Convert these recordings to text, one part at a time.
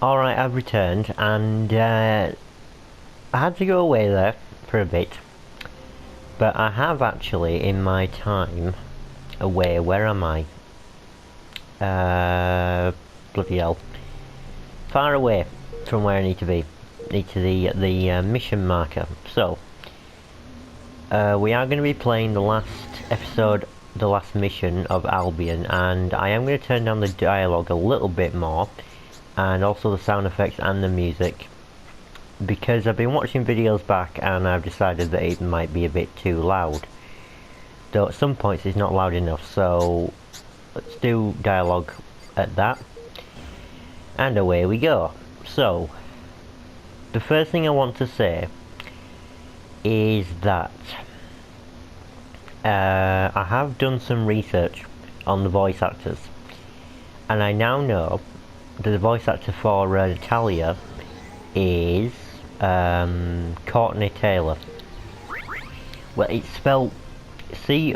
Alright, I've returned, and I had to go away there for a bit, but I have actually, in my time away, where am I? Bloody hell. Far away from where I need to be. Need to the mission marker. So, we are going to be playing the last episode, the last mission of Albion, and I am going to turn down the dialogue a little bit more, and also the sound effects and the music, because I've been watching videos back and I've decided that it might be a bit too loud. Though at some points it's not loud enough, so let's do dialogue at that. And away we go. So, the first thing I want to say is that I have done some research on the voice actors, and I now know that the voice actor for Natalya is Courtney Taylor. Well, it's spelled Courtney,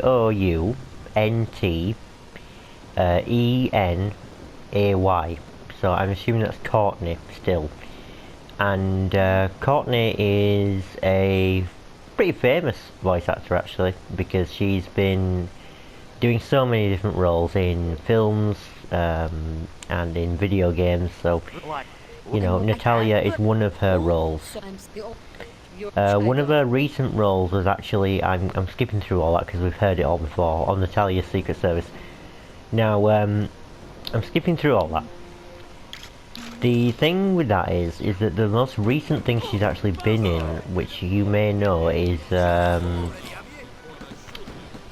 so I'm assuming that's Courtney still. And Courtney is a pretty famous voice actor actually, because she's been doing so many different roles in films and in video games, so you know, Natalya is one of her roles. One of her recent roles was actually, I'm skipping through all that because we've heard it all before, on Natalya's Secret Service. Now, I'm skipping through all that. The thing with that is that the most recent thing she's actually been in, which you may know, is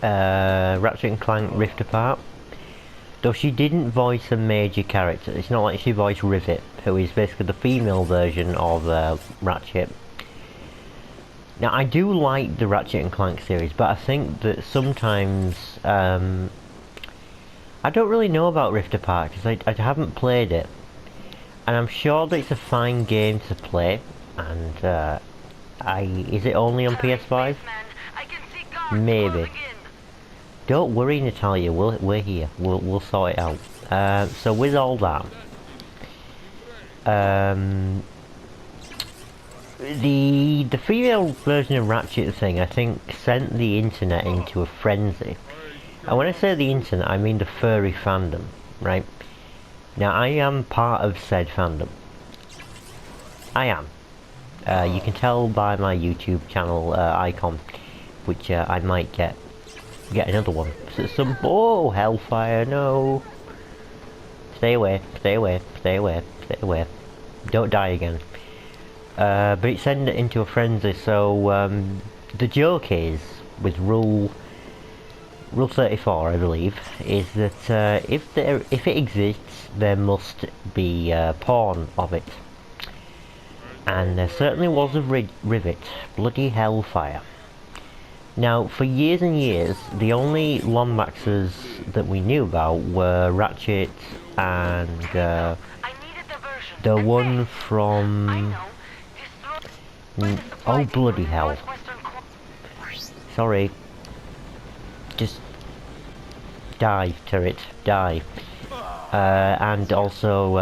Ratchet & Clank Rift Apart. Though she didn't voice a major character. It's not like she voiced Rivet, who is basically the female version of Ratchet. Now, I do like the Ratchet & Clank series, but I think that sometimes I don't really know about Rift Apart because I haven't played it, and I'm sure that it's a fine game to play. And is it only on PS5? Maybe. Don't worry, Natalya. We're here. We'll sort it out. So with all that, the female version of Ratchet thing, I think, sent the internet into a frenzy. And when I say the internet, I mean the furry fandom, right? Now, I am part of said fandom. I am. You can tell by my YouTube channel icon, which I might get another one. So oh, hellfire, no. Stay away, stay away, stay away, stay away. Don't die again. But it sent it into a frenzy, so the joke is, with Rule 34, I believe, is that if it exists, there must be porn of it. And there certainly was a Rivet. Bloody hellfire. Now, for years and years, the only Lombaxes that we knew about were Ratchet and the one from... oh, bloody hell. Sorry. Just die, turret, die. And also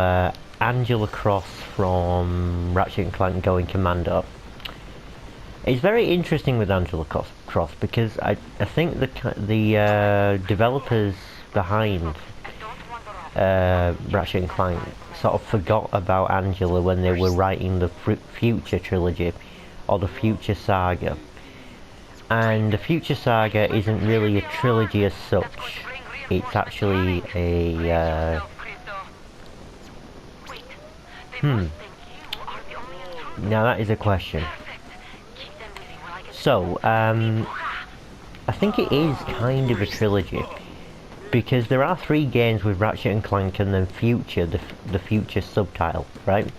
Angela Cross from Ratchet & Clank Going Commando. It's very interesting with Angela Cross because I think the developers behind Ratchet & Clank sort of forgot about Angela when they were writing the Future trilogy, or the Future Saga. And the Future Saga isn't really a trilogy as such. It's actually a now that is a question. So, I think it is kind of a trilogy, because there are 3 games with Ratchet & Clank and then Future, the Future subtitle, right?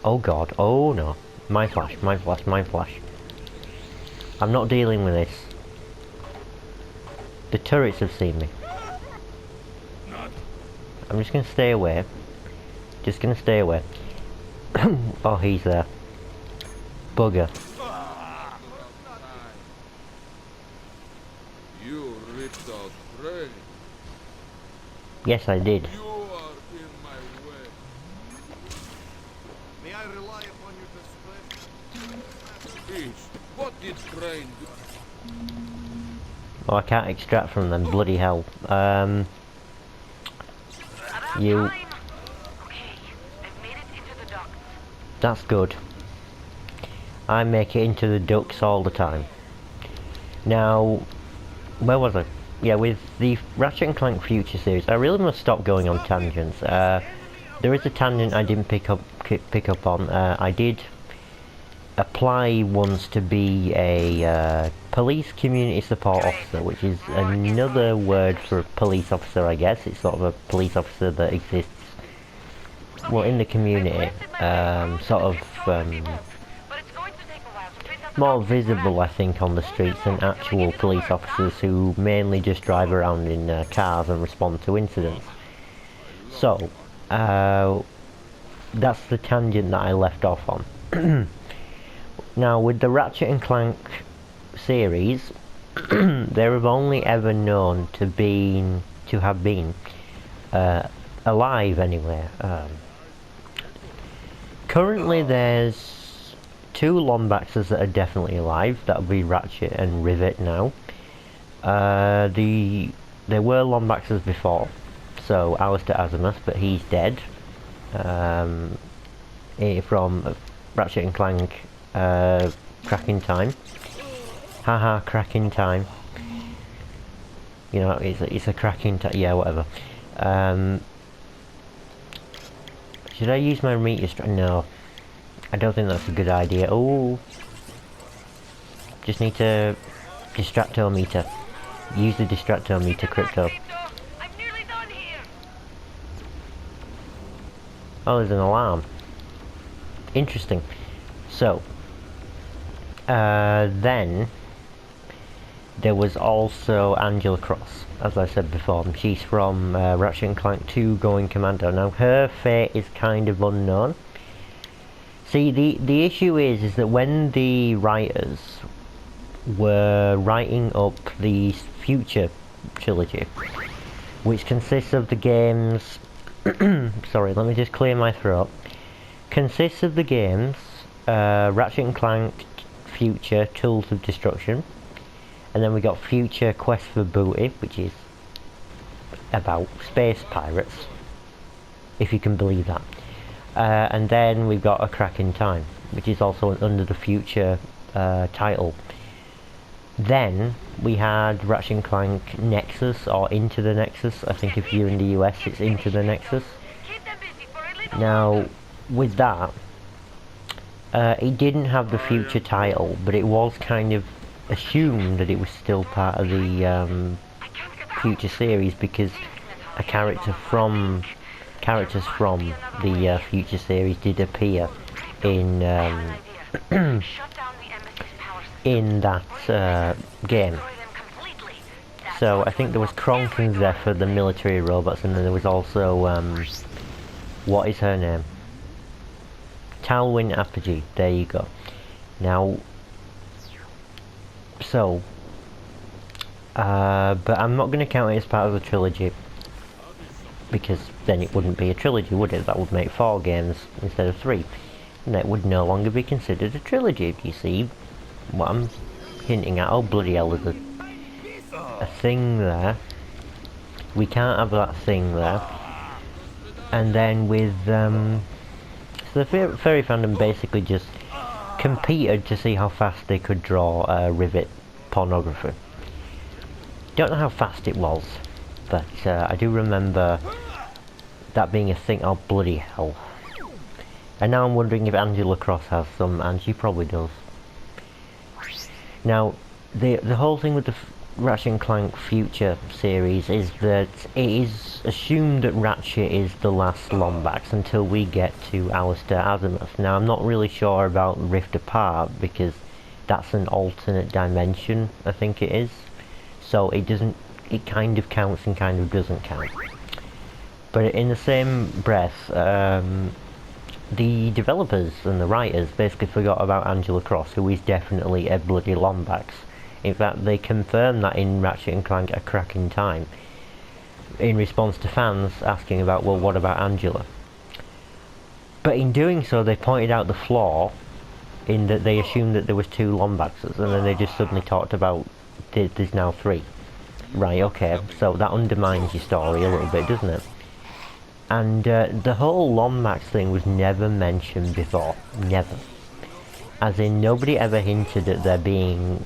Oh god, oh no. My flash, my flash, my flash. I'm not dealing with this. The turrets have seen me. I'm just gonna stay away. Just gonna stay away. Oh, he's there. Bugger. Yes, I did. What did Crane do? Oh, I can't extract from them, bloody hell. You... Okay, I've made it into the dock. That's good. I make it into the ducks all the time. Now, where was I? Yeah, with the Ratchet and Clank Future series, I really must stop going on tangents. There is a tangent I didn't pick up on. I did apply once to be a police community support officer, which is another word for a police officer, I guess. It's sort of a police officer that exists, well, in the community, sort of more visible, I think, on the streets than actual police officers who mainly just drive around in cars and respond to incidents. So, that's the tangent that I left off on. Now, with the Ratchet and Clank series, they have only ever known to have been alive anyway. Currently, there's 2 Lombaxes that are definitely alive. That would be Ratchet and Rivet now. There were Lombaxes before, so Alistair Azimuth, but he's dead. From Ratchet and Clank Cracking Time. Haha, Cracking Time. You know, it's a cracking time. Yeah, whatever. Should I use my Meteor Strike? No. I don't think that's a good idea. Oh, just need to distractometer. Use the distractometer, Crypto. I'm nearly done here. Oh, there's an alarm. Interesting. So, then there was also Angela Cross, as I said before. She's from Ratchet and Clank 2 Going Commando. Now, her fate is kind of unknown. See, the issue is that when the writers were writing up the future trilogy, which consists of the games... sorry, let me just clear my throat. Consists of the games Ratchet and Clank Future Tools of Destruction, and then we got Future Quest for Booty, which is about space pirates, if you can believe that. And then we've got A Crack in Time, which is also under the Future title. Then we had Ratchet and Clank Nexus, or Into the Nexus. I think if you're in the US, it's Into the Nexus. Now, with that, it didn't have the Future title, but it was kind of assumed that it was still part of the Future series, because a characters from the Future series did appear in in that game. So I think there was Kronk and Zephyr, the military robots, and then there was also what is her name? Talwyn Apogee. There you go. Now, so, but I'm not going to count it as part of the trilogy, because then it wouldn't be a trilogy, would it? That would make 4 games instead of 3. And that would no longer be considered a trilogy. Do you see what I'm hinting at? Oh, bloody hell, there's a thing there. We can't have that thing there. And then with, so the furry fandom basically just competed to see how fast they could draw rivet pornography. Don't know how fast it was, but I do remember that being a thing. Oh, bloody hell. And now I'm wondering if Angela Cross has some, and she probably does. Now, the whole thing with the Ratchet and Clank Future series is that it is assumed that Ratchet is the last Lombax until we get to Alistair Azimuth. Now, I'm not really sure about Rift Apart, because that's an alternate dimension, I think it is. So it kind of counts and kind of doesn't count. But in the same breath, the developers and the writers basically forgot about Angela Cross, who is definitely a bloody Lombax. In fact, they confirmed that in Ratchet and Clank A Crack in Time, in response to fans asking about, well, what about Angela? But in doing so, they pointed out the flaw in that they assumed that there was 2 Lombaxes, and then they just suddenly talked about there's now 3. Right, okay, so that undermines your story a little bit, doesn't it? And the whole Lombax thing was never mentioned before. Never. As in, nobody ever hinted at there being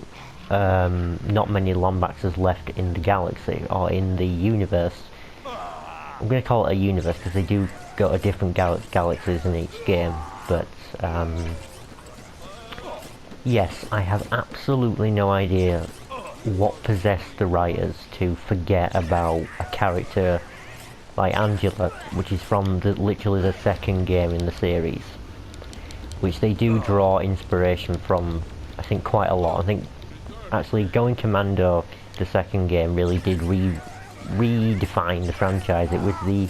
not many Lombaxes left in the galaxy, or in the universe. I'm going to call it a universe, because they do go to different galaxies in each game, but yes, I have absolutely no idea what possessed the writers to forget about a character like Angela, which is from literally the 2nd game in the series, which they do draw inspiration from, I think, quite a lot. I think actually Going Commando, the 2nd game, really did redefine the franchise. It was the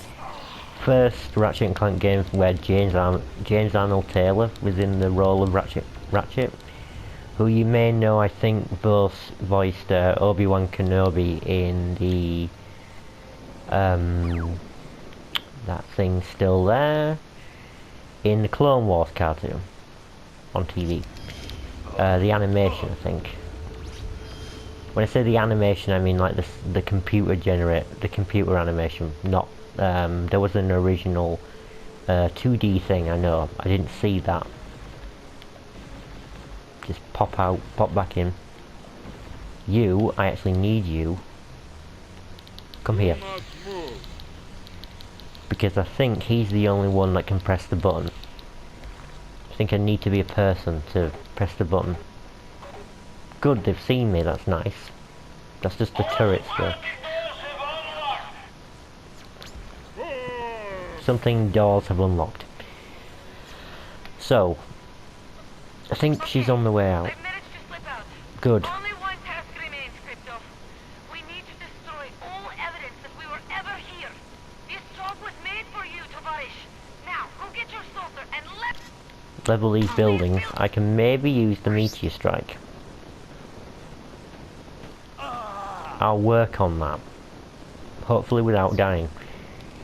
first Ratchet and Clank game where James Arnold Taylor was in the role of Ratchet, who you may know, I think, both voiced Obi-Wan Kenobi in the that thing's still there, in the Clone Wars cartoon on TV. The animation, I think. When I say the animation, I mean like the computer animation, not there was an original 2D thing, I know. I didn't see that. Just pop out, pop back in. You, I actually need you. Come here. Because I think he's the only one that can press the button. I think I need to be a person to press the button. Good, they've seen me, that's nice. That's just the turrets there. Something doors have unlocked. So, I think she's on the way out. I've managed to slip out. Good. Only one task remains, Crypto. We need to destroy all evidence that we were ever here. This job was made for you, Tavarish. Now, go get your saucer and let's Level these buildings. I can maybe use the Meteor Strike. I'll work on that. Hopefully without dying.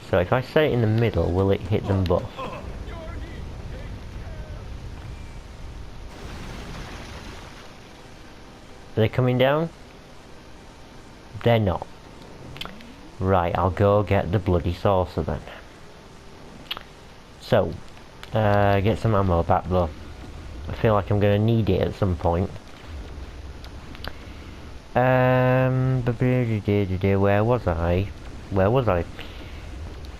So if I set it in the middle, will it hit them both? Are they coming down? They're not. Right, I'll go get the bloody saucer then. So, get some ammo back though. I feel like I'm going to need it at some point. Where was I? Where was I?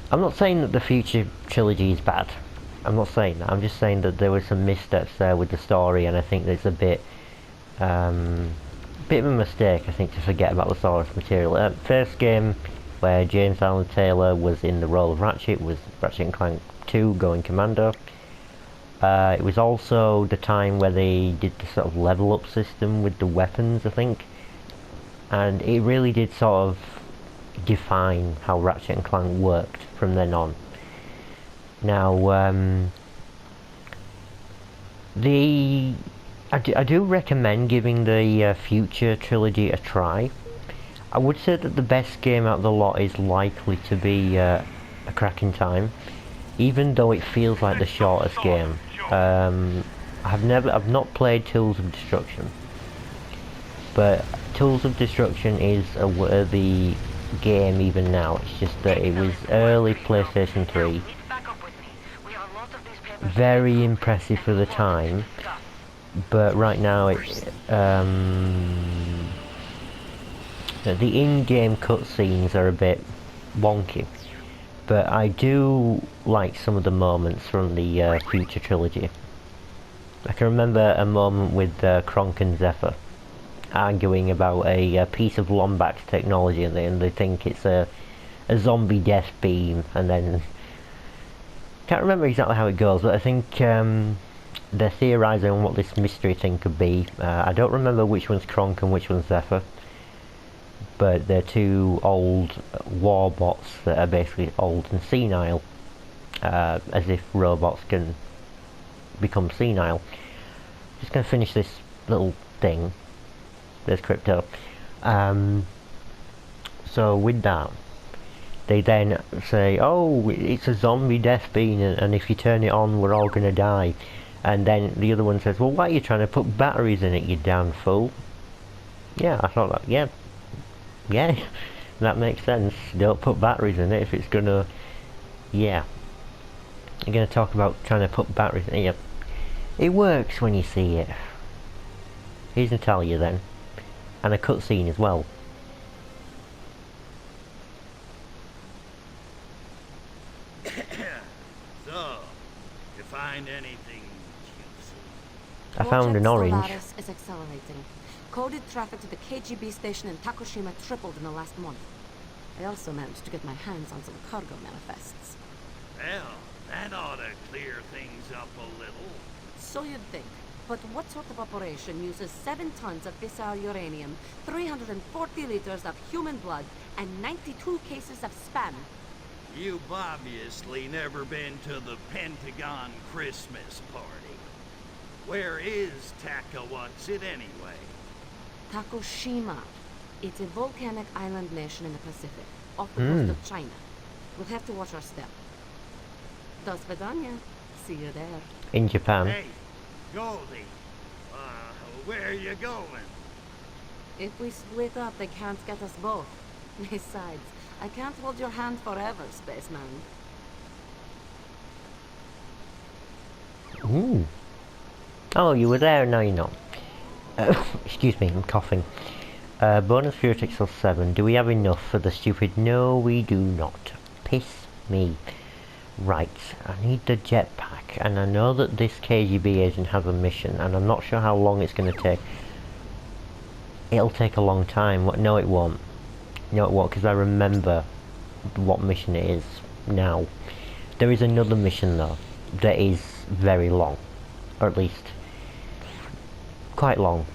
I'm not saying that the future trilogy is bad. I'm not saying that. I'm just saying that there were some missteps there with the story, and I think there's a bit of a mistake, I think, to forget about the source material. First game, where James Arnold Taylor was in the role of Ratchet, was Ratchet and Clank 2 Going Commando. It was also the time where they did the sort of level up system with the weapons, I think. And it really did sort of define how Ratchet and Clank worked from then on. Now, I do recommend giving the future trilogy a try. I would say that the best game out of the lot is likely to be A Crack in Time, even though it feels like the shortest game. I've not played Tools of Destruction, but Tools of Destruction is a worthy game even now. It's just that it was early PlayStation 3, very impressive for the time, but right now it's the in-game cutscenes are a bit wonky, but I do like some of the moments from the future trilogy. I can remember a moment with Kronk and Zephyr arguing about a piece of Lombax technology, and they think it's a zombie death beam, and then can't remember exactly how it goes, but I think they're theorising on what this mystery thing could be. I don't remember which one's Kronk and which one's Zephyr, but they're two old war bots that are basically old and senile, as if robots can become senile. Just going to finish this little thing. There's Crypto. So with that, They then say, oh, it's a zombie death bean, and if you turn it on, we're all gonna die. And then the other one says, well, why are you trying to put batteries in it, you damn fool? Yeah, I thought that, yeah, that makes sense. Don't put batteries in it if it's gonna, yeah. You're gonna talk about trying to put batteries in it, yeah. It works when you see it. Here's Natalya then. And a cutscene as well. So, you find anything I found an orange. Solaris is accelerating. Coded traffic to the KGB station in Takashima tripled in the last month. I also managed to get my hands on some cargo manifests. Well, that ought to clear things up a little. So you'd think. But what sort of operation uses 7 tons of fissile uranium, 340 liters of human blood, and 92 cases of spam? You've obviously never been to the Pentagon Christmas party. Where is Takawatsit anyway? Takashima. It's a volcanic island nation in the Pacific, off the coast of China. We'll have to watch our step. Dos Vidania. See you there. In Japan. Hey, Goldie. Where are you going? If we split up, they can't get us both. Besides, I can't hold your hand forever, spaceman. Ooh. Oh, you were there, now you're not. Excuse me, I'm coughing. Bonus for Exel 7. Do we have enough for the stupid? No, we do not. Piss me. Right, I need the jetpack, and I know that this KGB agent has a mission, and I'm not sure how long it's going to take. It'll take a long time. No, it won't. No, it won't, because I remember what mission it is now. There is another mission, though, that is very long. Or at least, quite long.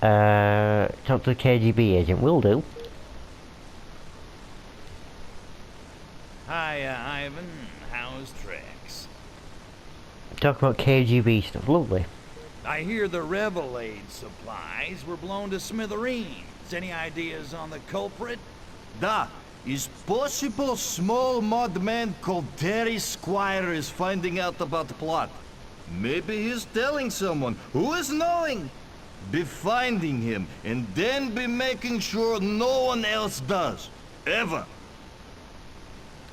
Talk to the KGB agent. Will do. Hi, Ivan. How's tracks? Talk about KGB stuff. Lovely. I hear the Rebel aid supplies were blown to smithereens. Any ideas on the culprit? Da, it's possible small mud man called Terry Squire is finding out about the plot. Maybe he's telling someone. Who is knowing? Be finding him, and then be making sure no one else does. Ever.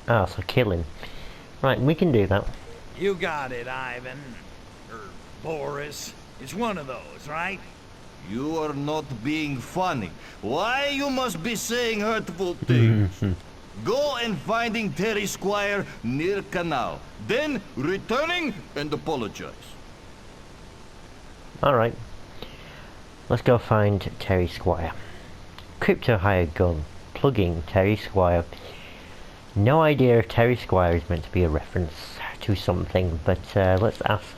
Ah, so killing. Right, we can do that. You got it, Ivan. Or Boris. It's one of those, right? You are not being funny. Why you must be saying hurtful things? Go and finding Terry Squire near canal. Then returning and apologize. Alright. Let's go find Terry Squire. Crypto hired gun. Plugging Terry Squire. No idea if Terry Squire is meant to be a reference to something, but let's ask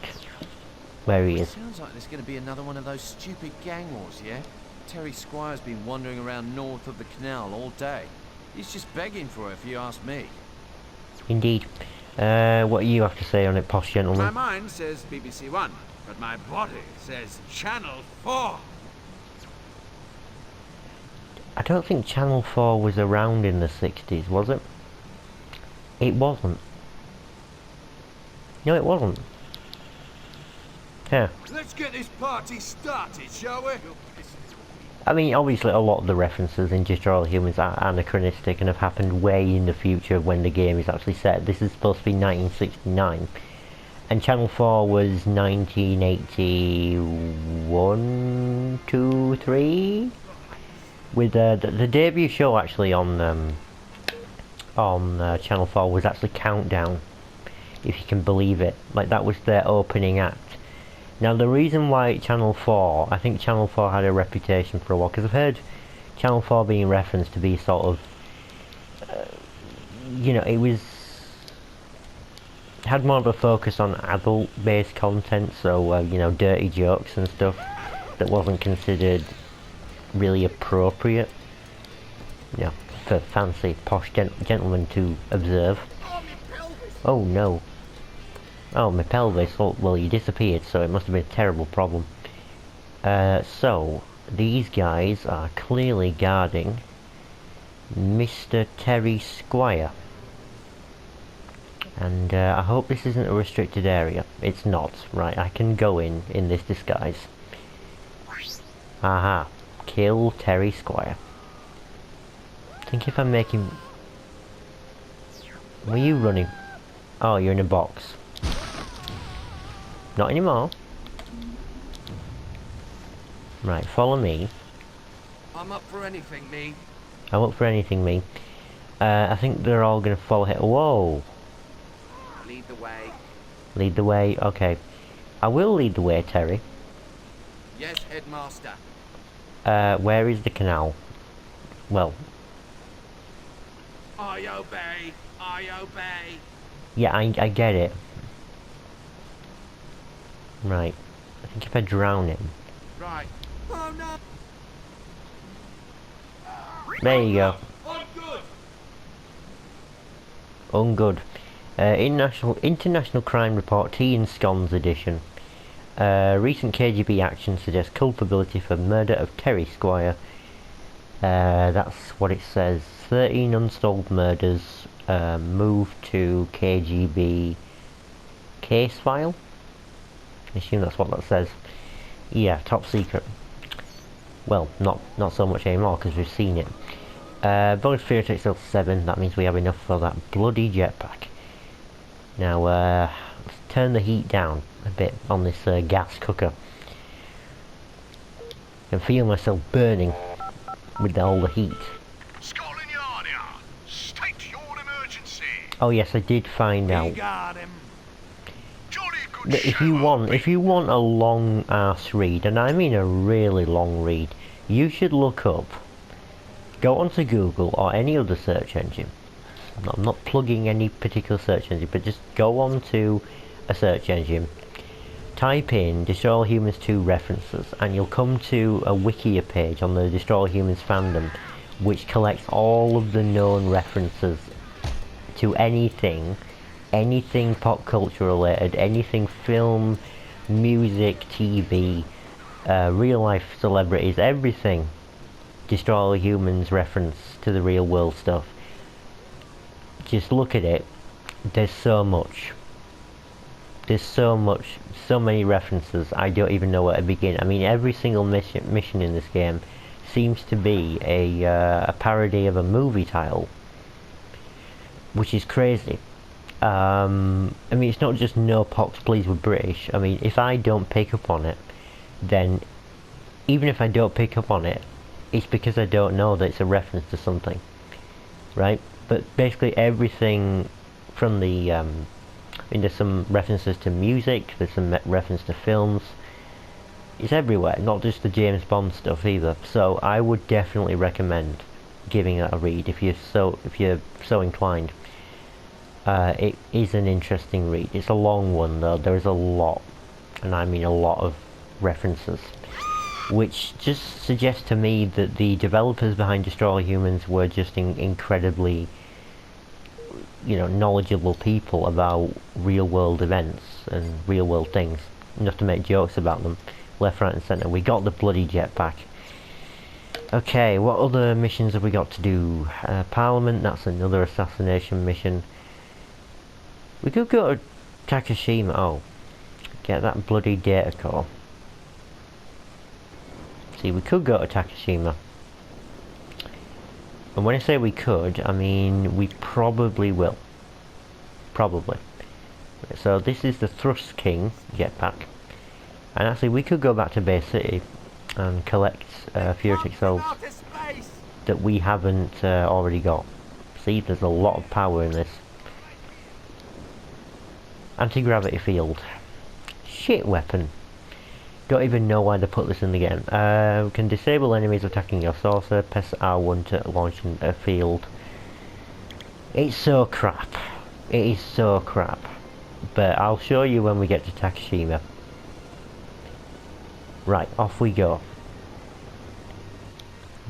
where he is. Sounds like there's going to be another one of those stupid gang wars, yeah? Terry Squire's been wandering around north of the canal all day. He's just begging for it, if you ask me. Indeed. What do you have to say on it, posh My gentleman? mind says BBC One, but my body says Channel 4. I don't think Channel 4 was around in the 60s, was it? It wasn't. No, it wasn't. Yeah. Let's get this party started, shall we? I mean, obviously a lot of the references in Destroy All Humans are anachronistic and have happened way in the future when the game is actually set. This is supposed to be 1969. And Channel 4 was 1981, 2, 3? With the debut show actually on Channel 4 was actually Countdown, if you can believe it. Like, that was their opening act. Now, the reason why Channel 4, I think Channel 4 had a reputation for a while, because I've heard Channel 4 being referenced to be sort of, you know, it was, had more of a focus on adult-based content, so, you know, dirty jokes and stuff that wasn't considered really appropriate, you know, for fancy, posh gentlemen to observe. Oh no. Oh, my pelvis. Well, you disappeared, so it must have been a terrible problem. So, these guys are clearly guarding Mr. Terry Squire. And I hope this isn't a restricted area. It's not. Right, I can go in this disguise. Aha. Kill Terry Squire. I think if I'm making... Were you running? Oh, you're in a box. Not anymore. Right, follow me. I'm up for anything, me. I'm up for anything, me. I think they're all gonna follow him. Whoa! Lead the way. Lead the way, okay. I will lead the way, Terry. Yes, Headmaster. Where is the canal? Well... I obey. I obey. Yeah, I get it. Right. I think if I drown him... Right. Oh no! There you go. Ungood. Ungood. International Crime Report Tea and Scones edition. Recent KGB action suggests culpability for murder of Terry Squire. That's what it says. 13 unsolved murders. Moved to KGB case file. I assume that's what that says. Yeah, top secret. Well, not so much anymore because we've seen it. Bonus fear to itself 7. That means we have enough for that bloody jetpack. Now, let's turn the heat down a bit on this gas cooker. I can feel myself burning with all the heat. Scotland Yard here. State your emergency. Oh yes, I did find out. Got him. Jolly good That if you want a long ass read, and I mean a really long read, you should look up, go onto Google or any other search engine. I'm not plugging any particular search engine, but just go on to a search engine, type in Destroy All Humans 2 references, and you'll come to a Wikia page on the Destroy All Humans fandom, which collects all of the known references to anything pop culture related, anything film, music, TV, real life celebrities, everything. Destroy All Humans reference to the real world stuff. Just look at it. There's so much. There's so many references, I don't even know where to begin. I mean, every single mission in this game seems to be a parody of a movie title, which is crazy. I mean, it's not just no pox please with British. I mean, if I don't pick up on it, then even if I don't pick up on it, it's because I don't know that it's a reference to something, right? But basically everything from the I mean, there's some references to music, there's some reference to films. It's everywhere, not just the James Bond stuff either. So I would definitely recommend giving it a read if you're so inclined. It is an interesting read. It's a long one though. There is a lot, and I mean a lot of references, which just suggests to me that the developers behind Destroy All Humans were just incredibly, knowledgeable people about real world events and real world things, enough to make jokes about them left, right and centre. We got the bloody jetpack. Okay, what other missions have we got to do? Parliament, that's another assassination mission. We could go to Takashima. Oh, get that bloody data core. See, we could go to Takashima. And when I say we could, I mean we probably will. Probably. So this is the Thrust King jetpack. And actually we could go back to Bay City and collect Furetic Souls that we haven't already got. See, there's a lot of power in this. Anti-gravity field. Shit weapon. Don't even know why they put this in the game. Can disable enemies attacking your saucer. Press R1 to launch a field. It's so crap. It is so crap. But I'll show you when we get to Takashima. Right, off we go.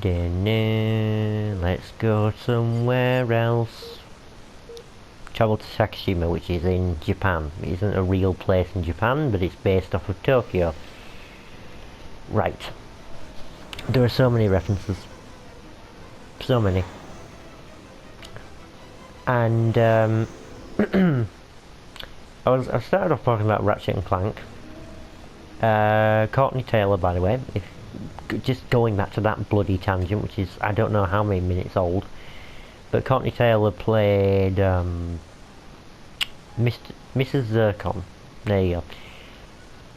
Let's go somewhere else. Travel to Takashima, which is in Japan. It isn't a real place in Japan, but it's based off of Tokyo. Right. There are so many references. So many. And I started off talking about Ratchet and Clank. Courtney Taylor, by the way, just going back to that bloody tangent, which is, I don't know how many minutes old, but Courtney Taylor played Mrs. Zircon, there you go,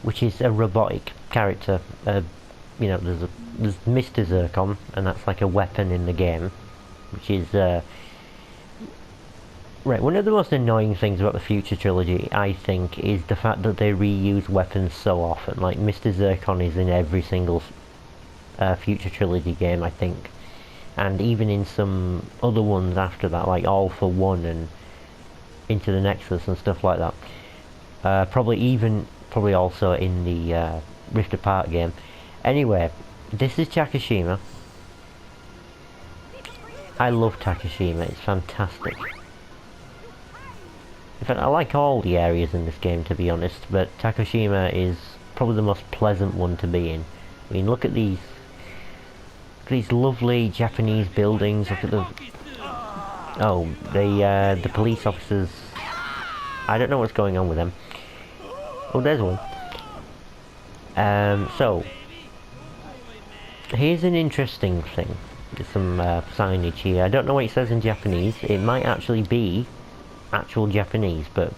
which is a robotic character. You know, there's Mr. Zircon, and that's like a weapon in the game, which is right, one of the most annoying things about the Future Trilogy, I think, is the fact that they reuse weapons so often. Like, Mr. Zircon is in every single Future Trilogy game, I think. And even in some other ones after that, like All for One and Into the Nexus and stuff like that. Probably also in the Rift Apart game. Anyway, this is Takashima. I love Takashima, it's fantastic. In fact, I like all the areas in this game, to be honest, but Takashima is probably the most pleasant one to be in. I mean, look at these lovely Japanese buildings. Look at the the police officers. I don't know what's going on with them. Oh, there's one. So here's an interesting thing. There's some signage here. I don't know what it says in Japanese. It might actually be actual Japanese, but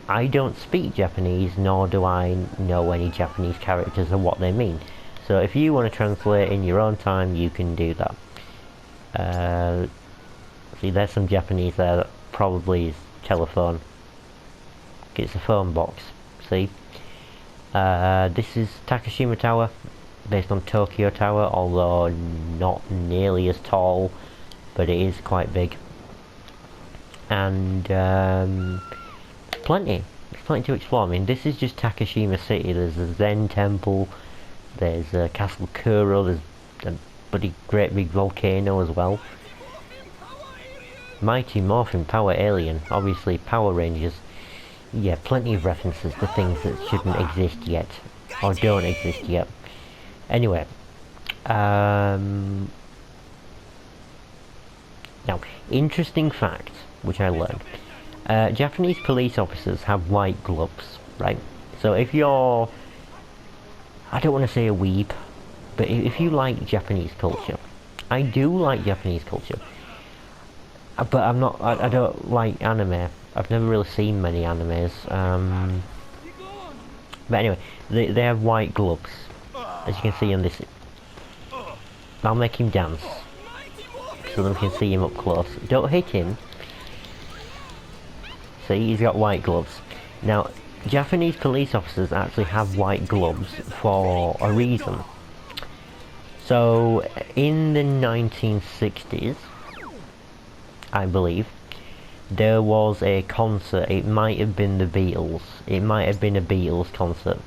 I don't speak Japanese, nor do I know any Japanese characters or what they mean. So if you want to translate in your own time, you can do that. See, there's some Japanese there. That probably is telephone. It's a phone box. See? This is Takashima Tower, based on Tokyo Tower, although not nearly as tall, but it is quite big. And there's plenty to explore. I mean, this is just Takashima City. There's a Zen Temple, there's Castle Kuro, there's a bloody great big volcano as well. Mighty Morphin Power Alien, obviously Power Rangers. Yeah, plenty of references to things that shouldn't exist yet, or don't exist yet. Anyway, now, interesting fact, which I learned. Japanese police officers have white gloves, right? So if you're, I don't want to say a weeb, but if you like Japanese culture, I do like Japanese culture, but I don't like anime. I've never really seen many animes, but anyway, they have white gloves, as you can see on this. I'll make him dance, so that we can see him up close. Don't hit him. See, he's got white gloves. Now, Japanese police officers actually have white gloves for a reason. So, in the 1960s, I believe, there was a concert. It might have been the Beatles. It might have been a Beatles concert.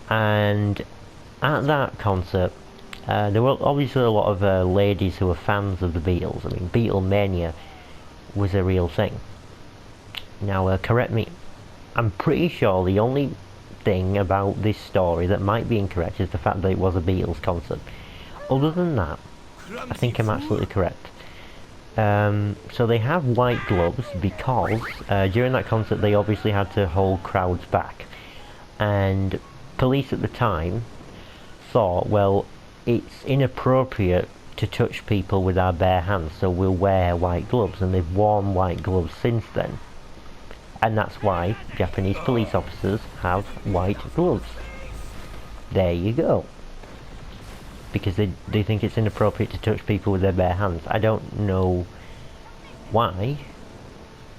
And at that concert, there were obviously a lot of ladies who were fans of the Beatles. I mean, Beatlemania was a real thing. Now, correct me, I'm pretty sure the only thing about this story that might be incorrect is the fact that it was a Beatles concert. Other than that, I think I'm absolutely correct. So they have white gloves because during that concert they obviously had to hold crowds back. And police at the time thought, well, it's inappropriate to touch people with our bare hands, so we'll wear white gloves, and they've worn white gloves since then. And that's why Japanese police officers have white gloves. There you go. Because they think it's inappropriate to touch people with their bare hands. I don't know why,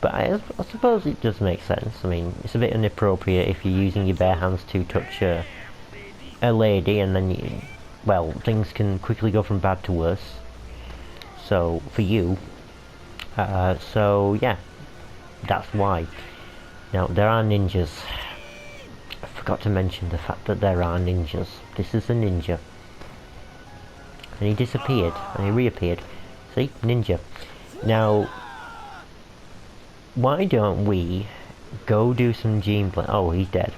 but I suppose it does make sense. I mean, it's a bit inappropriate if you're using your bare hands to touch a lady, and then well, things can quickly go from bad to worse. So, for you. So, yeah. That's why. Now, there are ninjas. I forgot to mention the fact that there are ninjas. This is a ninja. And he disappeared, and he reappeared. See? Ninja. Now, why don't we go do some gene play? Oh, he's dead.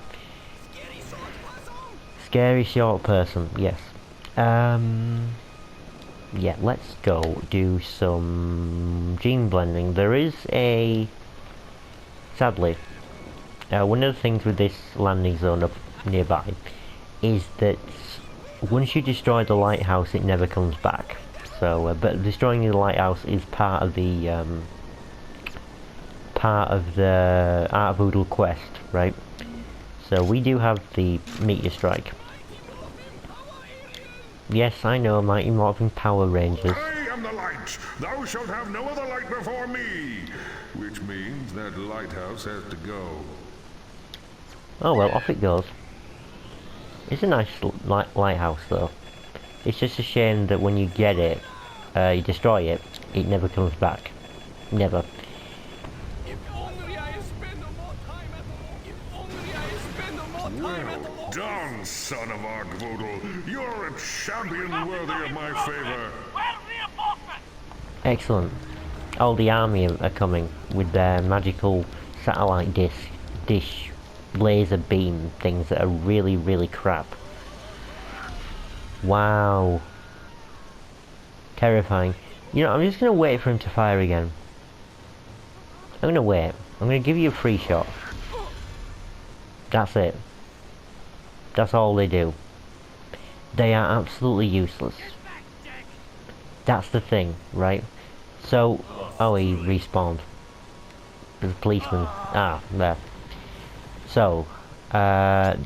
Scary short person, yes. yeah, let's go do some gene blending. There is a... Sadly, one of the things with this landing zone up nearby is that once you destroy the lighthouse, it never comes back. So, but destroying the lighthouse is part of the Art Voodoo quest, right? So we do have the Meteor Strike. Yes, I know, Mighty Morphin Power Rangers. I am the light. Thou shalt have no other light before me. Which means that lighthouse has to go. Oh well, off it goes. It's a nice lighthouse though. It's just a shame that when you get it, you destroy it, it never comes back. Never. Well done, son of Ark-Voodle. You're a champion worthy of my favor. Excellent. All the army are coming with their magical satellite dish laser beam things that are really, really crap. Wow. Terrifying. You know, I'm just gonna wait for him to fire again. I'm gonna wait. I'm gonna give you a free shot. That's it. That's all they do. They are absolutely useless. That's the thing, right? So, oh, he respawned. There's a policeman. Ah, there. So, they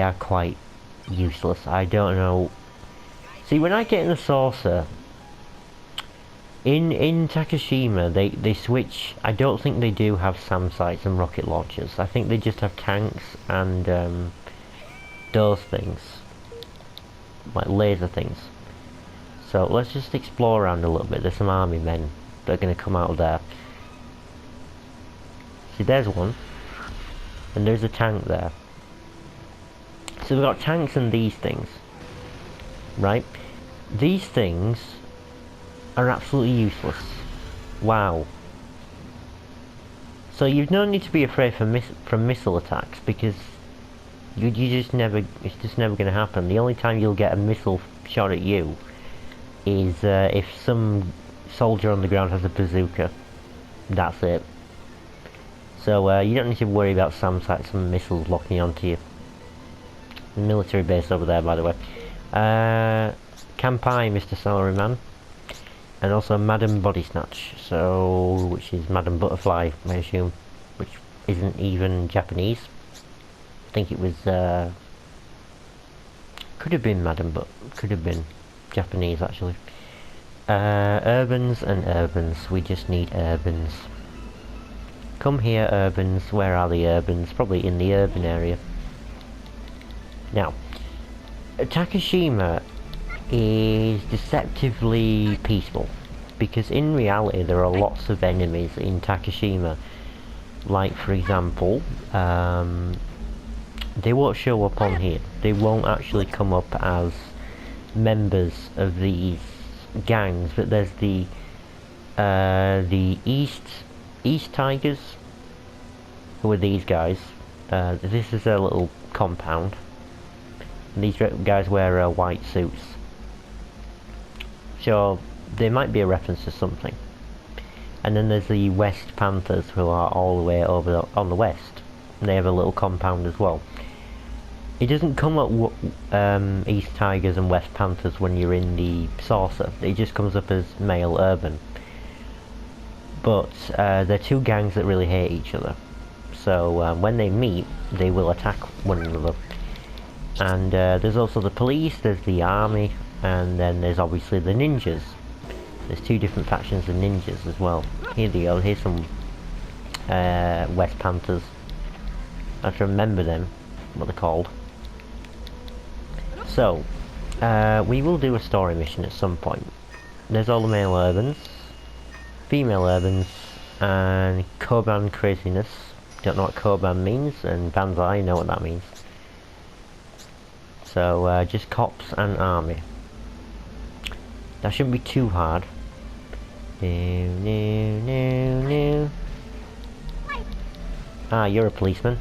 are quite useless. I don't know. See, when I get in the saucer, in Takashima, they switch. I don't think they do have SAM sites and rocket launchers. I think they just have tanks and those things, like laser things. So let's just explore around a little bit. There's some army men that are going to come out of there. See, there's one, and there's a tank there. So we've got tanks and these things, right? These things are absolutely useless. Wow. So you've no need to be afraid from missile attacks, because you just never, it's just never going to happen. The only time you'll get a missile shot at you is if some soldier on the ground has a bazooka. That's it. So you don't need to worry about SAM sites and missiles locking onto you. The military base over there, by the way. Kampai, Mr. Salaryman. And also Madam Body Snatch, so, which is Madam Butterfly, I assume, which isn't even Japanese. I think it was, could have been Madam, but could have been Japanese, actually. Urbans and Urbans, we just need Urbans. Come here, Urbans, where are the Urbans? Probably in the urban area. Now, Takashima is deceptively peaceful, because in reality there are lots of enemies in Takashima. Like, for example, they won't show up on here. They won't actually come up as members of these gangs, but there's the East Tigers, who are these guys. This is their little compound. And these guys wear white suits. So there might be a reference to something. And then there's the West Panthers, who are all the way over on the west. And they have a little compound as well. It doesn't come up East Tigers and West Panthers when you're in the saucer. It just comes up as male urban. But they're two gangs that really hate each other. So when they meet, they will attack one another. And there's also the police, there's the army, and then there's obviously the ninjas. There's two different factions of ninjas as well. Here they go, here's some West Panthers. I have to remember them, what they're called. So, we will do a story mission at some point. There's all the male urbans, female urbans, and Koban craziness. Don't know what Koban means, and Banzai know what that means. So, just cops and army. That shouldn't be too hard. No. Ah, you're a policeman.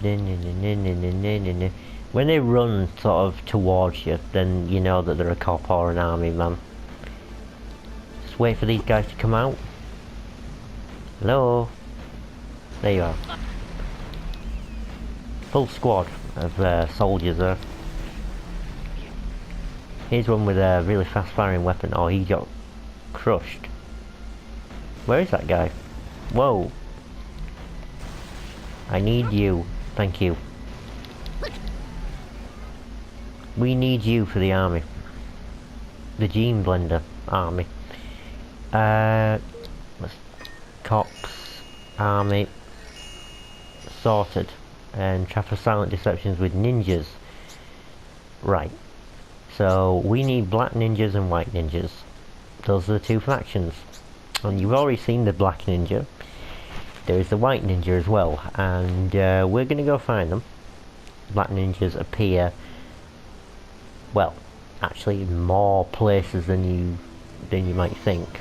No. When they run sort of towards you, then you know that they're a cop or an army man. Just wait for these guys to come out. Hello? There you are. Full squad of soldiers there. Here's one with a really fast firing weapon. Oh, he got crushed. Where is that guy? Whoa. I need you. Thank you. We need you for the army. The Gene Blender army. Cops, army, sorted. And traffic silent deceptions with ninjas. Right. So we need black ninjas and white ninjas. Those are the two factions. And you've already seen the black ninja. There is the white ninja as well. And we're going to go find them. Black ninjas appear, well, actually in more places than you might think.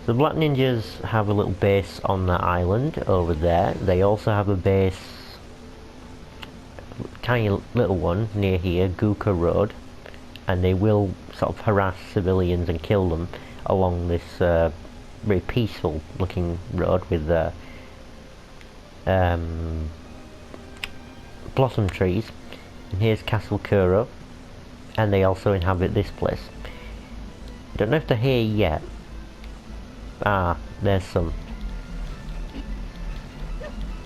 The black ninjas have a little base on the island over there. They also have a base, tiny little one near here, Guka Road, and they will sort of harass civilians and kill them along this very peaceful looking road with blossom trees. And here's Castle Kuro, and they also inhabit this place. Don't know if they're here yet. Ah, there's some.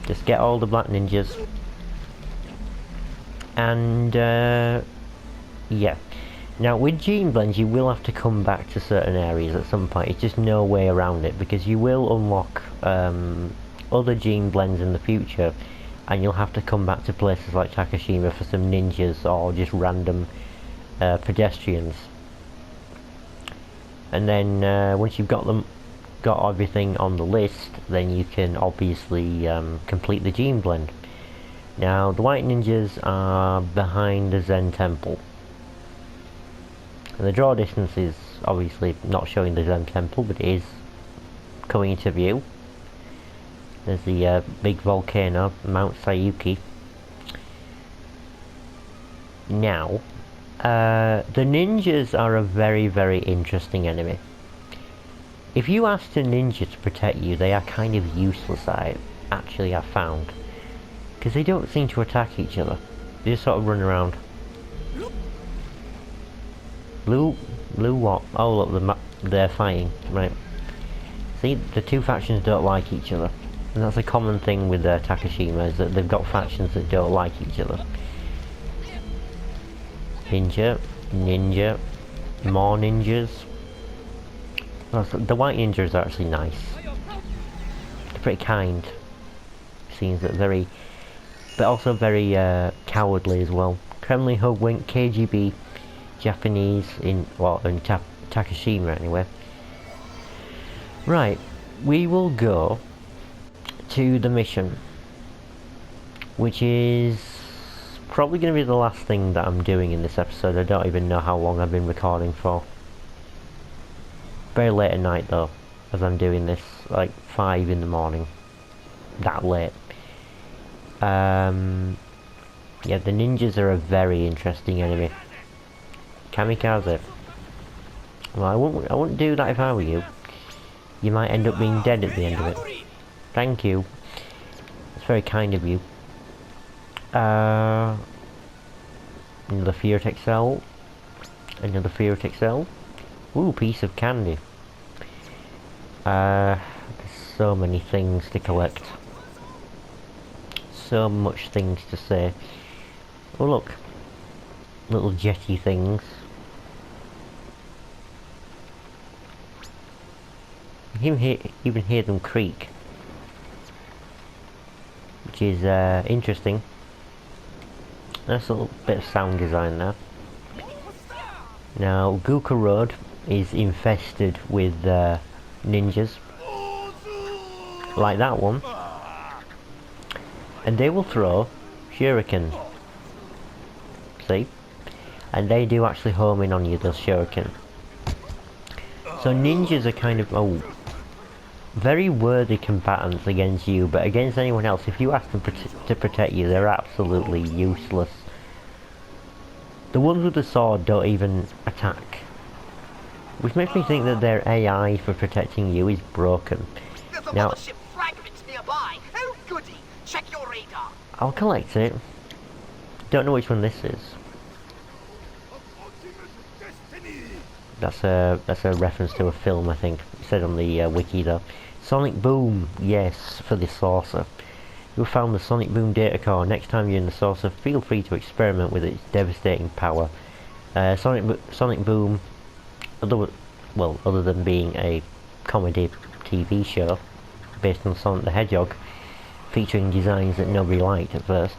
Just get all the black ninjas. And yeah. Now with Gene Blends you will have to come back to certain areas at some point. It's just no way around it, because you will unlock other Gene Blends in the future, and you'll have to come back to places like Takashima for some ninjas or just random pedestrians. And then once you've got everything on the list, then you can obviously complete the Gene Blend. Now the white ninjas are behind the Zen Temple. And the draw distance is obviously not showing the Zen Temple, but it is coming into view. There's the big volcano, Mount Sayuki. Now, the ninjas are a very, very interesting enemy. If you ask a ninja to protect you, they are kind of useless, I found. Because they don't seem to attack each other. They just sort of run around. Blue what? Oh look, they're fighting, right. See, the two factions don't like each other. And that's a common thing with Takashima, is that they've got factions that don't like each other. Ninja, more ninjas. The white ninja is actually nice. They're pretty kind. Seems that very, but also very cowardly as well. Kremlin, Hoodwink, KGB, Japanese in Takashima anyway. Right, we will go to the mission, which is probably going to be the last thing that I'm doing in this episode. I don't even know how long I've been recording for. Very late at night though, as I'm doing this, like 5 in the morning. That late. Yeah, the ninjas are a very interesting enemy. Kamikaze. Well, I wouldn't do that if I were you. You might end up being dead at the end of it. Thank you. It's very kind of you. Another Fiat XL. Another Fiat XL. Ooh, piece of candy. There's so many things to collect. So much things to say. Oh look. Little jetty things. You can even hear them creak. Which is interesting. Nice little bit of sound design there. Now, Guka Road is infested with ninjas. Like that one. And they will throw shuriken. See? And they do actually home in on you, those shuriken. So ninjas are kind of... oh. very worthy combatants against you, but against anyone else, if you ask them to protect you, they're absolutely useless. The ones with the sword don't even attack. Which makes me think that their AI for protecting you is broken. There's a Now, mothership fragment nearby. Oh goody! Check your radar. I'll collect it. Don't know which one this is. That's a reference to a film, I think. It said on the wiki though. Sonic Boom, yes, for the saucer. You found the Sonic Boom data core. Next time you're in the saucer, feel free to experiment with its devastating power. Sonic Boom, other than being a comedy TV show based on Sonic the Hedgehog, featuring designs that nobody liked at first.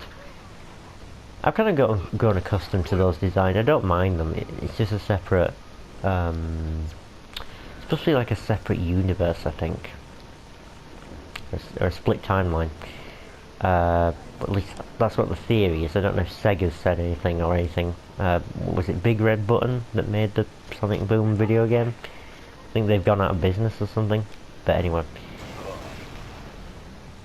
I've kind of grown accustomed to those designs. I don't mind them. It's just a separate, it's supposed to be like a separate universe, I think, or a split timeline. But at least that's what the theory is. I don't know if Sega's said anything or anything. Was it Big Red Button that made the Sonic Boom video game? I think they've gone out of business or something. But anyway.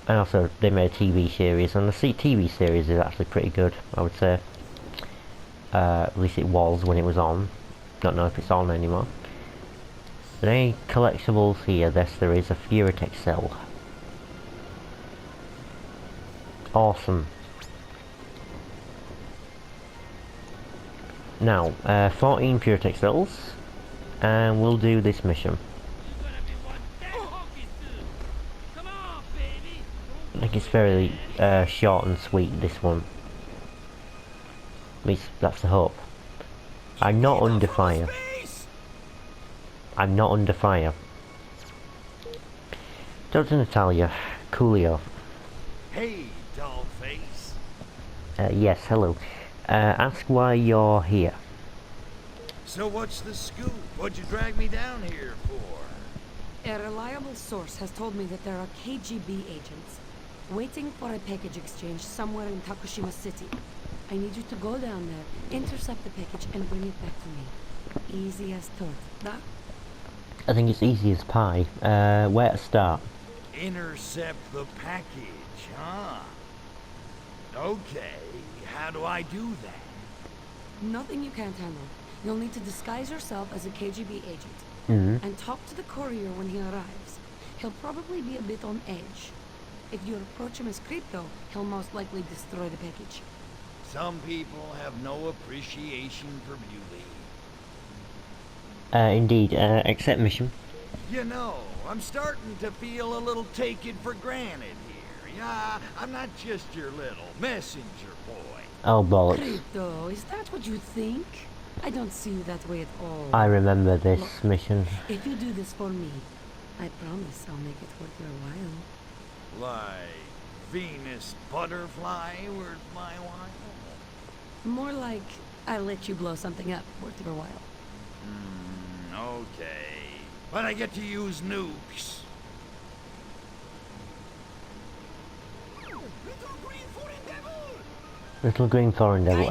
And also, they made a TV series, and the TV series is actually pretty good, I would say. At least it was when it was on. Don't know if it's on anymore. But any collectibles here? Yes, there is a Furitech cell. Awesome. Now, 14 Furitech cells, and we'll do this mission. I think it's very short and sweet, this one. At least that's the hope. I'm not under fire. I'm not under fire. Dr. Natalya, Coolio. Hey, dollface. Yes, hello. Ask why you're here. So what's the scoop? What'd you drag me down here for? A reliable source has told me that there are KGB agents waiting for a package exchange somewhere in Takashima City. I need you to go down there, intercept the package, and bring it back to me. Easy as toad. Da? I think it's easy as pie. Where to start? Intercept the package, huh? Okay, how do I do that? Nothing you can't handle. You'll need to disguise yourself as a KGB agent. And talk to the courier when he arrives. He'll probably be a bit on edge. If you approach him as crypto, he'll most likely destroy the package. Some people have no appreciation for beauty. Indeed. Accept mission. You know, I'm starting to feel a little taken for granted here. Yeah, I'm not just your little messenger boy. Oh, bollocks. Crypto, is that what you think? I don't see you that way at all. I remember this mission. If you do this for me, I promise I'll make it worth your while. Like Venus butterfly worth my while? More like I'll let you blow something up worth your while. Okay. But I get to use nukes. Little green foreign devil.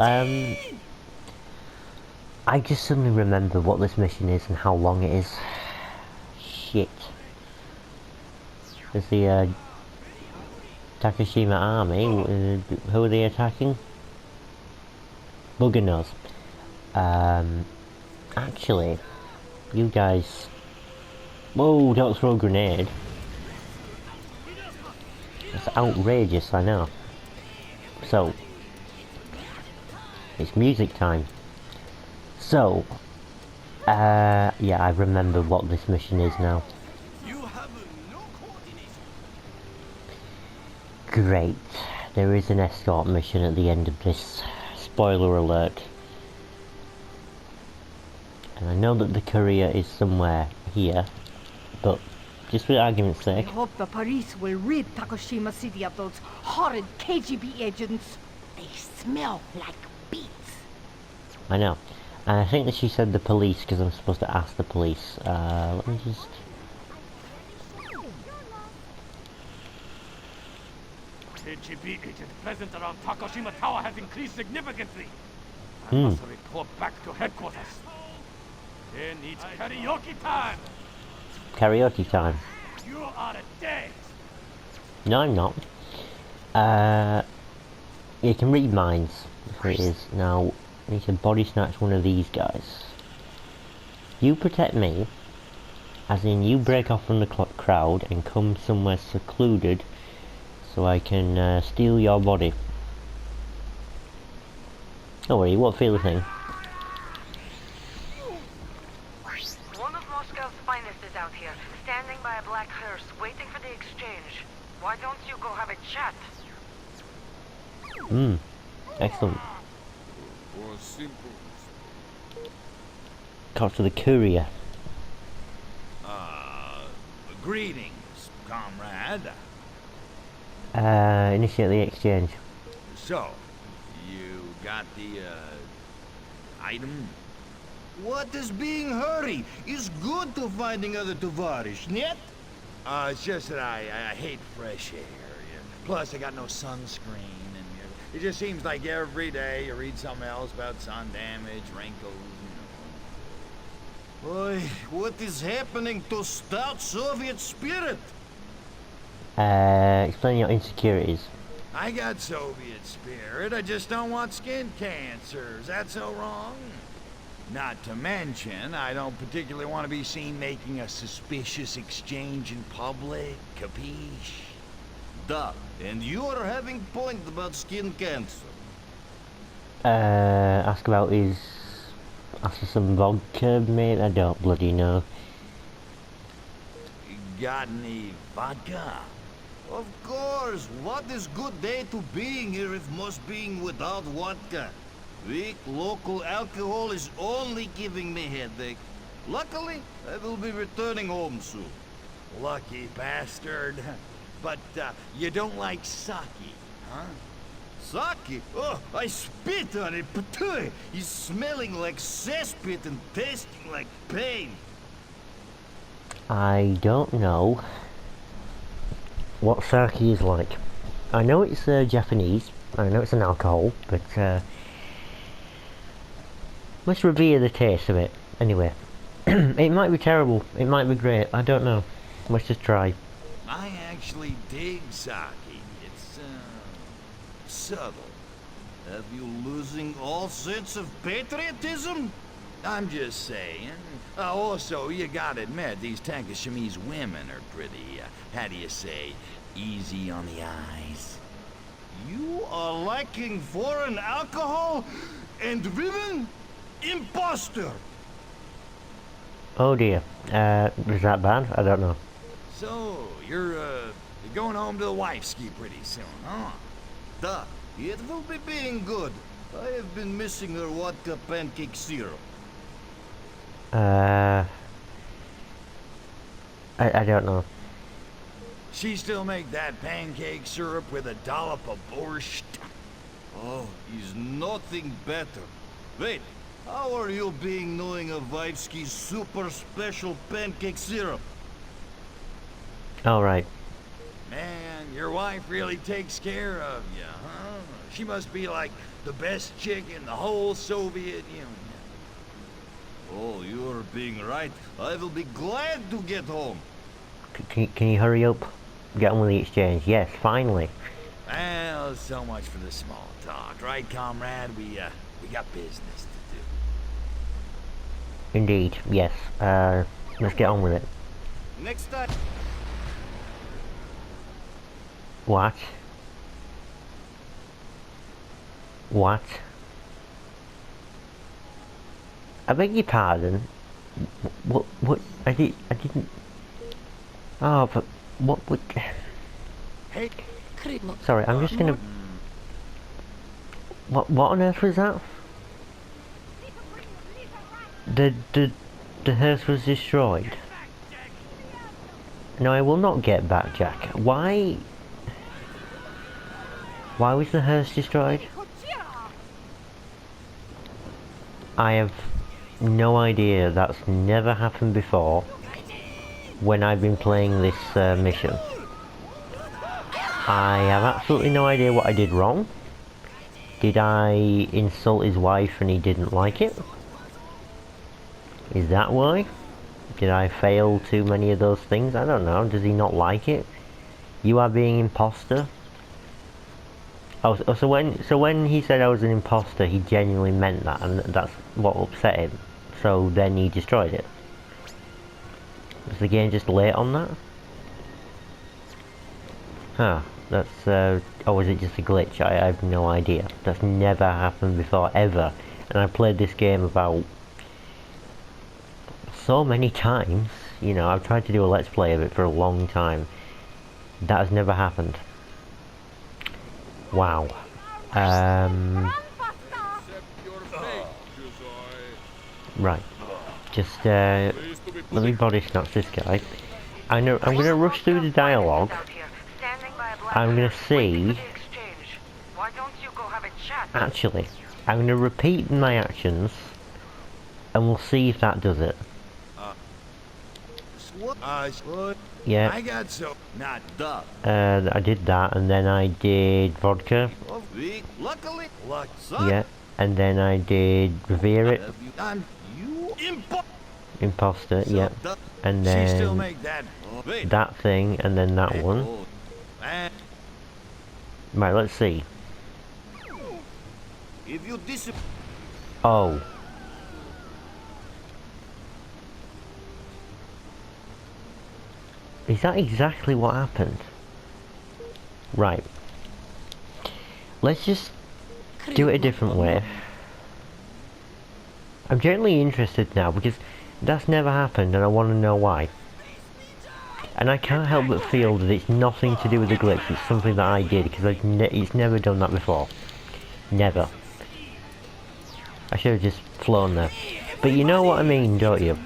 I just suddenly remember what this mission is and how long it is. Shit. There's the Takashima army. Who are they attacking? Bugger knows. Actually, you guys. Whoa! Don't throw a grenade. That's outrageous, I know. So, it's music time. So, yeah, I remember what this mission is now. Great. There is an escort mission at the end of this. Spoiler alert. And I know that the courier is somewhere here, but just for argument's sake. I hope the police will rid Takashima City of those horrid KGB agents. They smell like beets. I know. And I think that she said the police because I'm supposed to ask the police. Let me just... KGB agent present around Takashima Tower has increased significantly. I must report back to headquarters. It needs karaoke time. Karaoke time. You are dead. No, I'm not. You can read minds, if it is. Now, I need to body snatch one of these guys. You protect me, as in you break off from the crowd and come somewhere secluded so I can steal your body. Don't worry, you won't feel a thing. One of Moscow's finest is out here, standing by a black hearse, waiting for the exchange. Why don't you go have a chat? Excellent. Talk to the courier. Greetings, comrade. Initiate the exchange. So, you got the, item? What is being hurry? It's good to finding other tovarish, net? It's just that I hate fresh air. Yeah. Plus, I got no sunscreen, and it just seems like every day you read something else about sun damage, wrinkles, Boy, what is happening to stout Soviet spirit? Explain your insecurities. I got Soviet spirit, I just don't want skin cancer. Is that so wrong? Not to mention, I don't particularly want to be seen making a suspicious exchange in public, capiche? Duh, and you are having point about skin cancer. Ask about his... Ask for some vodka, mate? I don't bloody know. Got any vodka? Of course, what is good day to being here if most being without vodka? Weak local alcohol is only giving me headache. Luckily, I will be returning home soon. Lucky bastard. But, you don't like sake, huh? Sake? Oh, I spit on it, but it's smelling like cesspit and tasting like pain. I don't know what sake is like. I know it's Japanese, I know it's an alcohol, but let's revere the taste of it. Anyway, it might be terrible, it might be great, I don't know. Let's just try. I actually dig sake. It's, subtle. Have you losing all sense of patriotism? I'm just saying. Also, you gotta admit, these Takashimese women are pretty, how do you say, easy on the eyes. You are liking foreign alcohol and women? Imposter! Oh dear, is that bad? I don't know. So, you're going home to the wifeski pretty soon, huh? Duh, it will be being good. I have been missing her vodka pancake syrup. I don't know. She still make that pancake syrup with a dollop of borscht? Oh, is nothing better. Wait, how are you being knowing of Vivski's super special pancake syrup? Alright. Man, your wife really takes care of you, huh? She must be like the best chick in the whole Soviet Union. Oh, you're being right. I will be glad to get home. Can you hurry up? Get on with the exchange. Yes, finally. Well, so much for the small talk, right, comrade? We got business to do. Indeed, yes. Let's get on with it. Next time. What? What? I beg your pardon. What? I didn't. Oh, but what would? Hey, Sorry, I'm just gonna. What on earth was that? The hearse was destroyed. No, I will not get back, Jack. Why was the hearse destroyed? I have no idea. That's never happened before when I've been playing this mission. I have absolutely no idea what I did wrong. Did I insult his wife and he didn't like it? Is that why? Did I fail too many of those things? I don't know. Does he not like it? You are being imposter? Oh, so when he said I was an imposter, he genuinely meant that, and that's what upset him. So then he destroyed it. Was the game just late on that? Huh. That's, or was it just a glitch? I have no idea. That's never happened before, ever. And I played this game about so many times. You know, I've tried to do a let's play of it for a long time. That has never happened. Wow. Right. Just, let me body snatch this guy. I'm gonna rush through the dialogue. I'm gonna see... Actually, I'm gonna repeat my actions, and we'll see if that does it. Yeah. I got so not duh. I did that, and then I did vodka. Luckily, Yeah, and then I did revere it. Imposter, yeah. And then she still make that that thing, and then that one. Right, let's see. If you Oh. Is that exactly what happened? Right. Let's just do it a different way. I'm genuinely interested now because that's never happened and I want to know why. And I can't help but feel that it's nothing to do with the glitch, it's something that I did because it's never done that before. Never. I should have just flown there. But you know what I mean, don't you?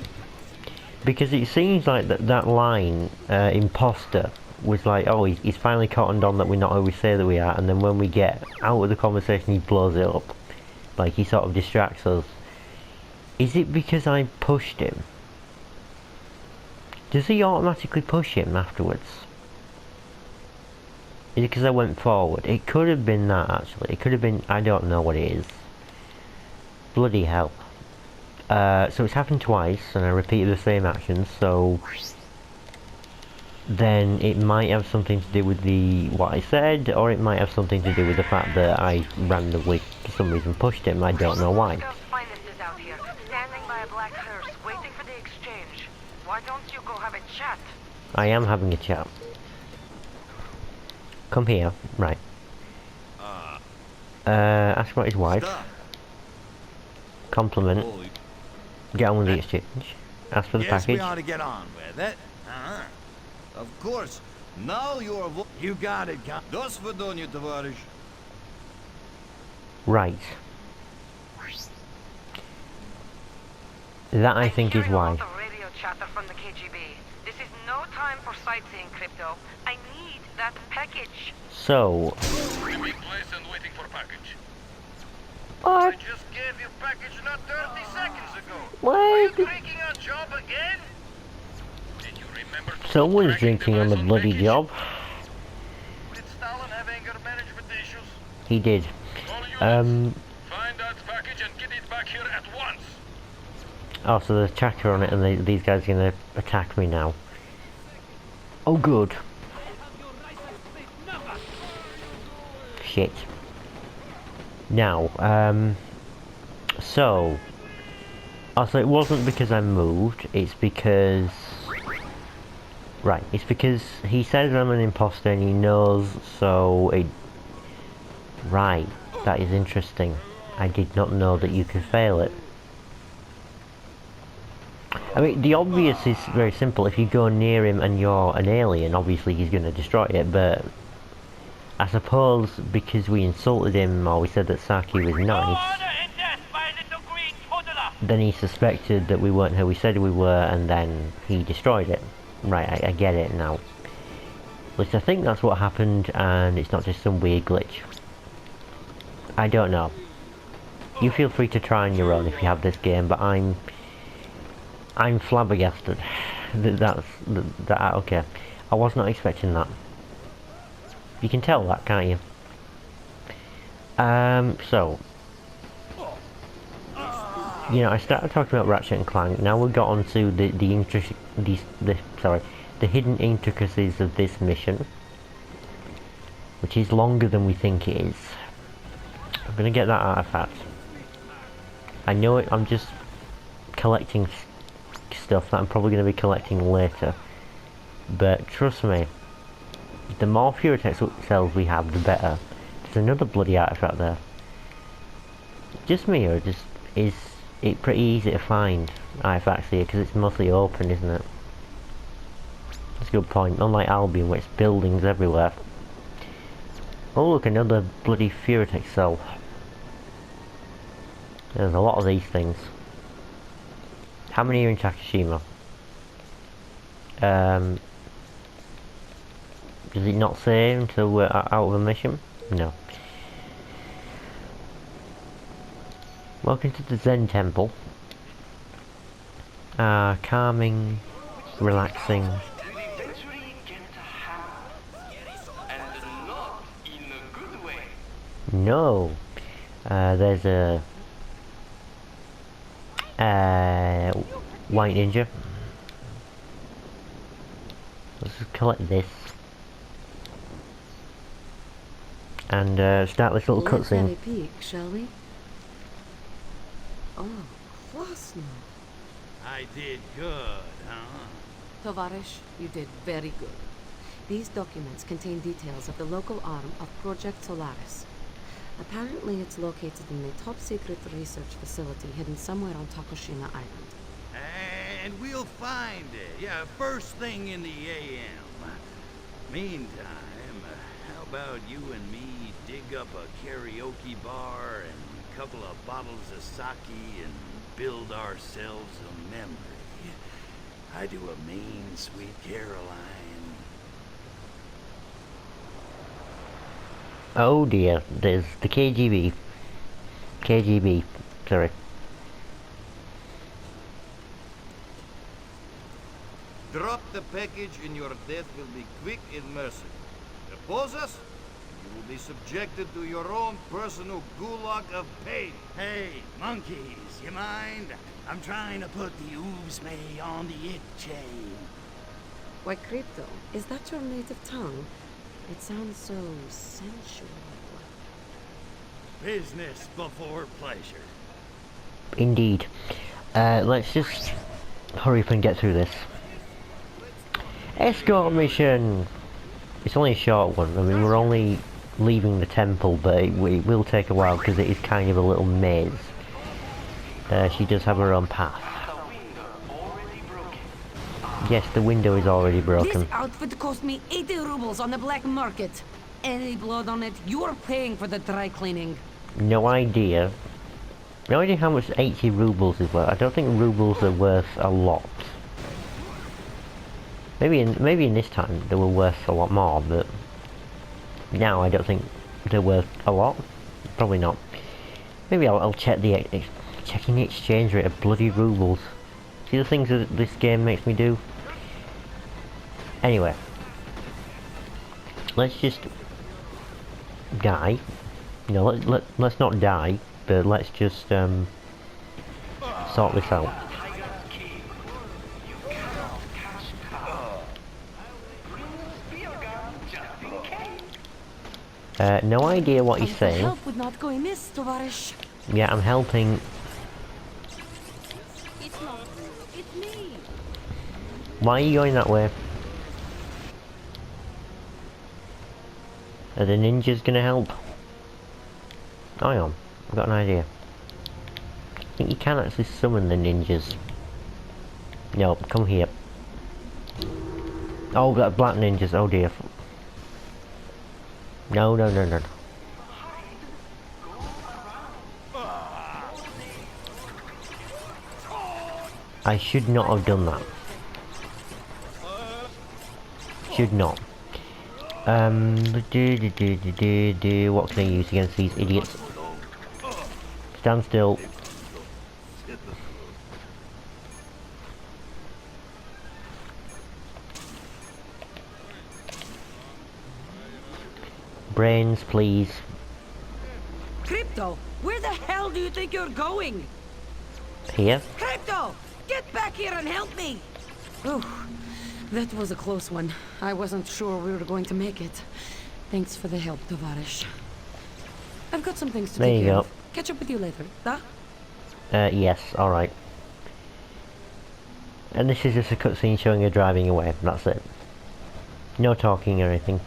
Because it seems like that line, imposter, was like, oh, he's finally cottoned on that we're not who we say that we are, and then when we get out of the conversation he blows it up. Like, he sort of distracts us. Is it because I pushed him? Does he automatically push him afterwards? Is it because I went forward? It could have been that, actually. It could have been... I don't know what it is. Bloody hell. So it's happened twice, and I repeated the same actions, so... Then it might have something to do with what I said, or it might have something to do with the fact that I randomly, for some reason, pushed him. I don't know why. Why don't you go have a chat? I am having a chat. Come here. Right. Ask about his wife. Compliment. Get on with the exchange. Ask for the package. We ought to get on with it. Of course. Now you're you got it, До свидания, товарищ. Right. That I think is why. Radio chatter from the KGB. This is no time for sightseeing, Crypto. I need that package. So. Big place and waiting for package. What? I just gave you package not 30 seconds ago. What? Are you drinking on job again? Did you remember to Someone's drinking on the bloody job. Did Stalin have anger management issues? He did. Find that package and get it back here at once. Oh, so there's a tracker on it and these guys are going to attack me now. Oh, good. Shit. Now, so... Also, it wasn't because I moved, it's because... Right, it's because he says I'm an imposter and he knows, so it... Right, that is interesting. I did not know that you could fail it. I mean, the obvious is very simple. If you go near him and you're an alien, obviously he's going to destroy it, but... I suppose because we insulted him, or we said that Saki was nice, then he suspected that we weren't who we said we were, and then he destroyed it. Right, I get it now. At least I think that's what happened, and it's not just some weird glitch. I don't know. You feel free to try on your own if you have this game, but I'm flabbergasted. Okay. I was not expecting that. You can tell that, can't you? you know, I started talking about Ratchet and Clank. Now we've got onto the hidden intricacies of this mission, which is longer than we think it is. I'm gonna get that artifact. I know it. I'm just collecting stuff that I'm probably gonna be collecting later. But trust me, the more Furotex cells we have, the better. There's another bloody artifact there. Just me, or just is it pretty easy to find artifacts here because it's mostly open, isn't it? That's a good point. Unlike Albion, where it's buildings everywhere. Oh look, another bloody Furotex cell. There's a lot of these things. How many are in Takashima? Does it not say until we're out of a mission? No. Welcome to the Zen Temple. Calming, relaxing. No. There's a white ninja. Let's just collect this. And start this little cutscene. Let's have a peek, shall we? Oh, классно. I did good, huh? Tovarish, you did very good. These documents contain details of the local arm of Project Solaris. Apparently it's located in a top-secret research facility hidden somewhere on Takashima Island. And we'll find it, yeah, first thing in the AM. Meantime, how about you and me dig up a karaoke bar and a couple of bottles of sake and build ourselves a memory? I do a mean Sweet Caroline. Oh dear, there's the KGB, sorry. Drop the package and your death will be quick and merciful. Oppose us, you will be subjected to your own personal gulag of pain. Hey, monkeys, you mind? I'm trying to put the oozme on the it chain. Why, Crypto, is that your native tongue? It sounds so sensual. Business before pleasure. Indeed. Let's just hurry up and get through this. Escort mission! It's only a short one. I mean, we're only leaving the temple, but it will take a while because it is kind of a little maze. She does have her own path. Yes, the window is already broken. This outfit cost me 80 rubles on the black market. Any blood on it, you're paying for the dry cleaning. No idea. No idea how much 80 rubles is worth. I don't think rubles are worth a lot. Maybe in this time they were worth a lot more, but now I don't think they're worth a lot. Probably not. Maybe I'll check checking the exchange rate of bloody rubles. See the things that this game makes me do? Anyway, let's just die. You know, let's not die, but let's just sort this out. No idea what he's saying. Help would not go amiss, Tovarish. Yeah, I'm helping. It's not. It's me. Why are you going that way? Are the ninjas gonna help? Hang on, I've got an idea. I think you can actually summon the ninjas. No, come here. Oh, that black ninjas, oh dear. No. I should not have done that. Should not. What can I use against these idiots? Stand still. Brains, please. Crypto, where the hell do you think you're going? Here? Crypto! Get back here and help me! Oh, that was a close one. I wasn't sure we were going to make it. Thanks for the help, Tovarish. I've got some things to There take you care go. of. Catch up with you later, da? Yes, alright. And this is just a cutscene showing her driving away, that's it. No talking or anything.